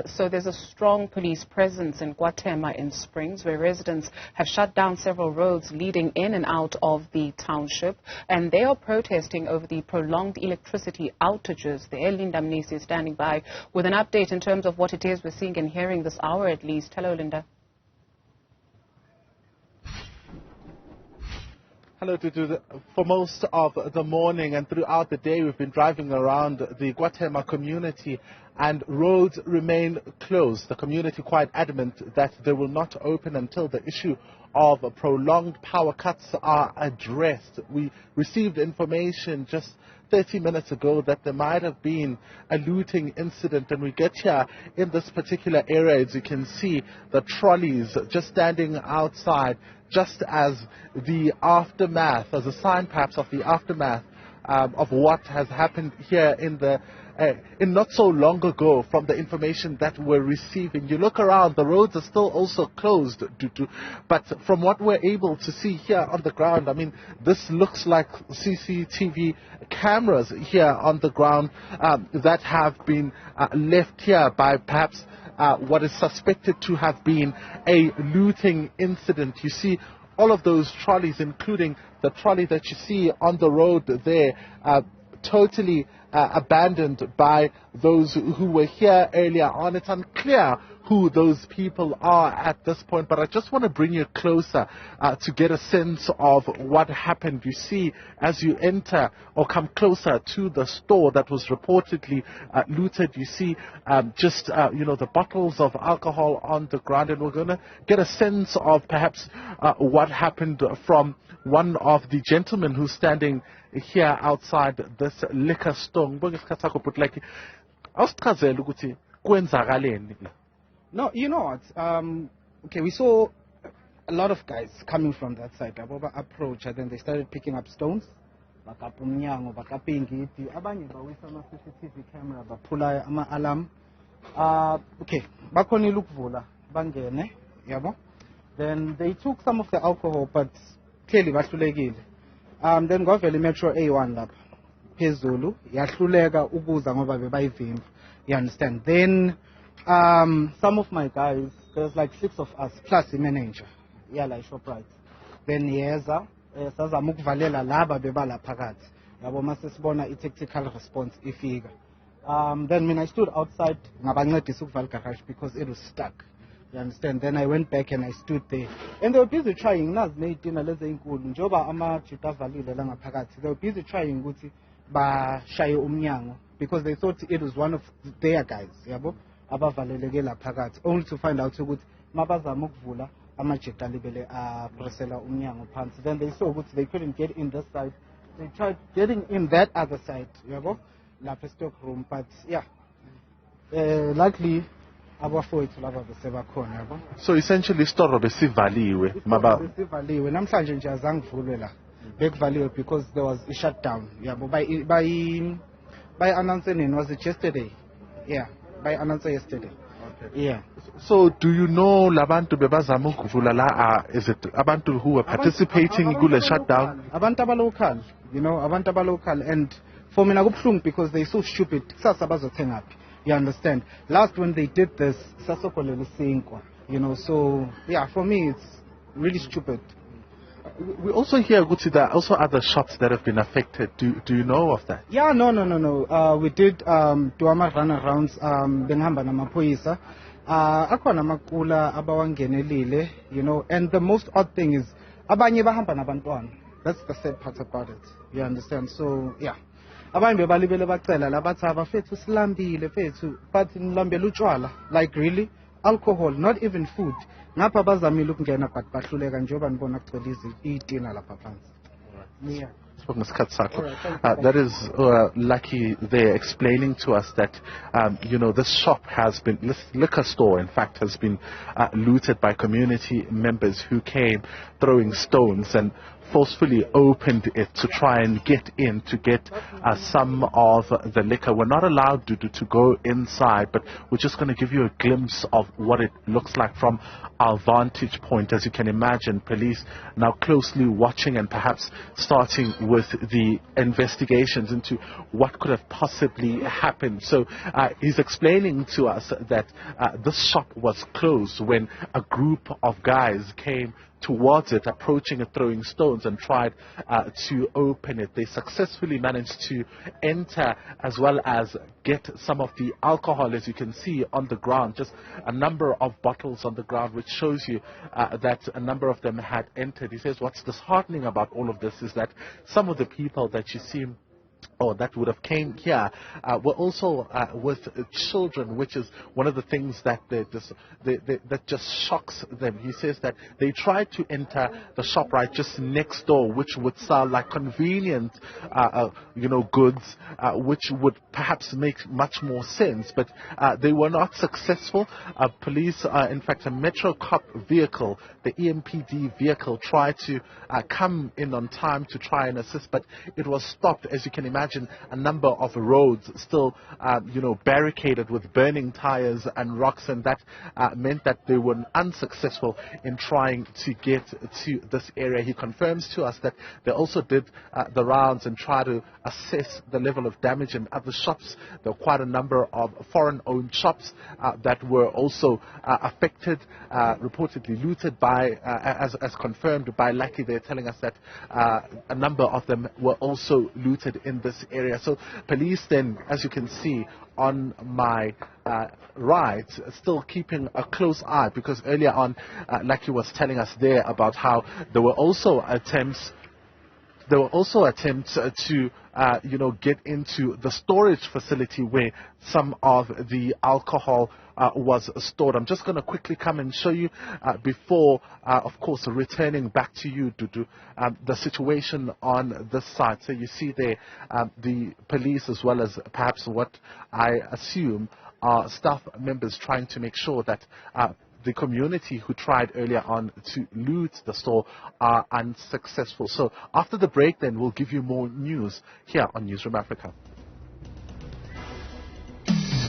So there's a strong police presence in Kwa-Thema in Springs, where residents have shut down several roads leading in and out of the township, and they are protesting over the prolonged electricity outages. The Linda Mnisi is standing by with an update in terms of what it is we're seeing and hearing this hour at least. Hello, Linda. Hello, Tutu. For most of the morning and throughout the day, we've been driving around the Kwa-Thema community and roads remain closed. The community quite adamant that they will not open until the issue of prolonged power cuts are addressed. We received information just 30 minutes ago that there might have been a looting incident, and we get here in this particular area, as you can see, the trolleys just standing outside, just as the aftermath, as a sign perhaps of the aftermath of what has happened here in not so long ago from the information that we're receiving. You look around, the roads are still also closed, but from what we're able to see here on the ground, I mean, this looks like CCTV cameras here on the ground that have been left here by perhaps what is suspected to have been a looting incident. You see all of those trolleys, including the trolley that you see on the road there, totally abandoned by those who were here earlier on. It's unclear who those people are at this point, but I just want to bring you closer to get a sense of what happened. You see, as you enter or come closer to the store that was reportedly looted, you see the bottles of alcohol on the ground, and we're going to get a sense of perhaps what happened from one of the gentlemen who's standing here outside this liquor store. No, you know what? Okay, we saw a lot of guys coming from that side. Ababa approach, and then they started picking up stones. CCTV camera, bapula ama alarm. Okay, bakoni lukvula bangene, yabo. Then they took some of the alcohol, but clearly bahlulekile. Then goveli Metro A1 lapha phezulu yahluleka ukuza ngoba bebayivimba. You understand? Then some of my guys, there's like 6 of us plus the manager, like Shoprite. Then yeza sazama ukuvalela laba bebala phakathi. Yabo mase sibona i-tactical response ifika. Then when I stood outside ngabancedisa ukuvala garage because it was stuck. You understand? Then I went back and I stood there. And they were busy trying, nazi neyitina lezi ezinkulu njoba ama-juta avalile la ngaphakathi. They were busy trying ukuthi bashaye umnyango because they thought it was one of their guys, yabo, abavaleleke la phakathi, only to find out ukuthi mabazama ukuvula ama-juta libele apresela umnyango phansi. Then they saw ukuthi they couldn't get in this side. They tried getting in that other side, yabo, lapha stock room, but yeah, luckily so essentially store besivaliwe maba besivaliwe namhlanje nje azange kuvulwe la bekuvaliwe because there was a shutdown yabo by announcing was it yesterday, by announcing yesterday. Okay. So do you know labantu bebazama ukuvula la is it abantu who were participating kule shutdown? Abantu abalocal, abantu abalocal, and for mina kubhlungu because they so stupid kusasa bazothenga phi. You understand? Last when they did this, so yeah, for me it's really stupid. We also hear, Guti, there are also other shops that have been affected. Do you know of that? Yeah, no. We did tuama runarounds, benghamba na mapoisa. Akwana makula abawangenelile, and the most odd thing is abanye bahamba nabantwana. That's the sad part about it. You understand? So yeah. Abanye bebalibele bacela labathi abafethu silambile fethu, but nilambele utshwala, like really alcohol, not even food. Ngapha bazamile ukungena but bahluleka njengoba nibona kugcwele izitina lapha phansi. Yeah. That is Lucky there explaining to us that this shop has been, this liquor store in fact has been looted by community members who came throwing stones, and forcefully opened it to try and get in to get some of the liquor. We're not allowed to go inside, but we're just going to give you a glimpse of what it looks like from our vantage point. As you can imagine, police now closely watching and perhaps starting with the investigations into what could have possibly happened. So he's explaining to us that this shop was closed when a group of guys came towards it, approaching it, throwing stones, and tried to open it. They successfully managed to enter as well as get some of the alcohol, as you can see on the ground, just a number of bottles on the ground, which shows you that a number of them had entered. He says what's disheartening about all of this is that some of the people that you see that would have came here were also with children, which is one of the things that that just shocks them. He says that they tried to enter the shop right just next door, which would sell like convenient goods, which would perhaps make much more sense, but they were not successful. Police, in fact, a Metro Cop vehicle, the EMPD vehicle, tried to come in on time to try and assist, but it was stopped. As you can imagine, a number of roads still, barricaded with burning tires and rocks, and that meant that they were unsuccessful in trying to get to this area. He confirms to us that they also did the rounds and try to assess the level of damage in other shops. There were quite a number of foreign-owned shops that were also affected, reportedly looted by, as confirmed by Lucky. They're telling us that a number of them were also looted in this area. So police then, as you can see on my right, still keeping a close eye, because earlier on Lucky was telling us there about how there were also attempts to get into the storage facility where some of the alcohol was stored. I'm just going to quickly come and show you before, of course, returning back to you to the situation on this side. So you see there the police, as well as perhaps what I assume are staff members, trying to make sure that the community who tried earlier on to loot the store are unsuccessful. So after the break, then we'll give you more news here on Newzroom Afrika.